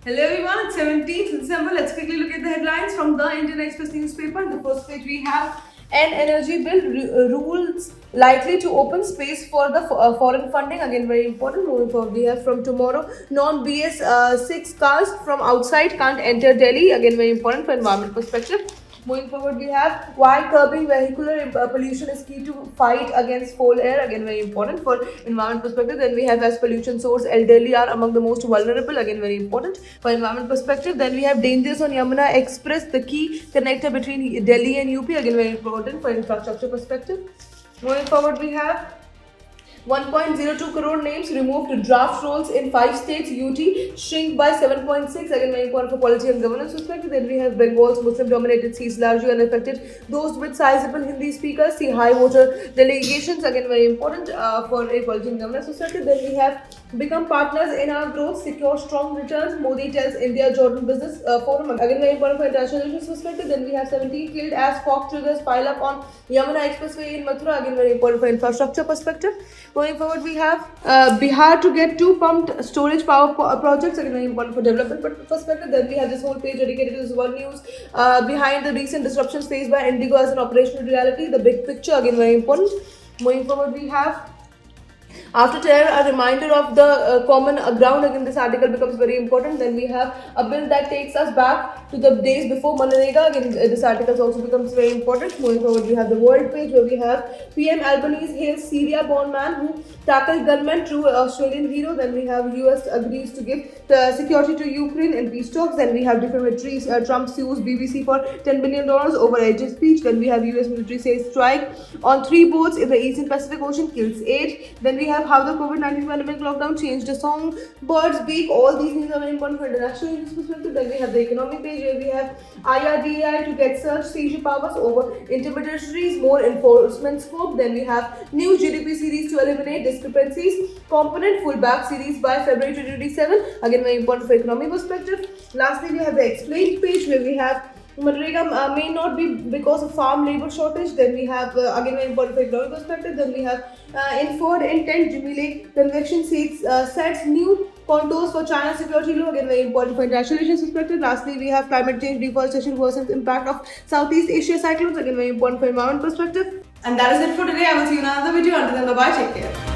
Hello everyone, it's 17th December. Let's quickly look at the headlines from the Indian Express newspaper. The first page we have an energy bill rules likely to open space for the foreign funding. Again, very important. Moving forward, we have from tomorrow non-BS6 cars from outside can't enter Delhi. Again, very important for environment perspective. Moving forward, we have why curbing vehicular pollution is key to fight against coal air. Again, very important for environment perspective. Then we have as pollution source, elderly are among the most vulnerable. Again, very important for environment perspective. Then we have dangers on Yamuna Express, the key connector between Delhi and UP. Again, very important for infrastructure perspective. Moving forward, we have 1.02 crore names removed to draft rolls in 5 states. UT shrink by 7.6. Again, very important for policy and governance perspective. Then we have Bengal's Muslim-dominated seats largely unaffected. Those with sizable Hindi speakers see high voter delegations. Again, very important for a policy and governance perspective. Then we have become partners in our growth, secure strong returns. Modi tells India Jordan Business Forum. Again, very important for international relations perspective. Then we have 17 killed as fog triggers pile up on Yamuna Expressway in Mathura. Again, very important for infrastructure perspective. Going forward, we have Bihar to get 2 pumped storage power projects. Again, very important for development perspective. Then we have this whole page dedicated to this one news behind the recent disruptions faced by Indigo as an operational reality. The big picture, again, very important. Moving forward, we have after terror, a reminder of the common ground. Again, this article becomes very important. Then we have a bill that takes us back to the days before Manrega. Again, this article also becomes very important. Moving forward, we have the world page where we have PM Albanese hails Syria-born man who tackled gunmen, true Australian hero. Then we have US agrees to give the security to Ukraine in peace talks. Then we have defamatory Trump sues BBC for $10 billion over hate speech. Then we have US military says strike on 3 boats in the Eastern Pacific Ocean kills 8. Then we have how the COVID-19 pandemic lockdown changed the song Birds Beak. All these things are very important for international news perspective. Then we have the economic page where we have IRDAI to get search seizure powers over intermediaries, more enforcement scope. Then we have new GDP series to eliminate discrepancies, component fullback series by February 2027. Again, very important for economic perspective. Lastly, we have the explained page where we have Manrega may not be because of farm labor shortage. Then we have again very important for economic perspective. Then we have inferred intent Jumile conviction sets new contours for China's security law. Again very important for international relations perspective. Lastly, we have climate change, deforestation worsens impact of Southeast Asia cyclones. Again very important for environment perspective. And that is it for today. I will see you in another video. Until then, bye bye. Take care.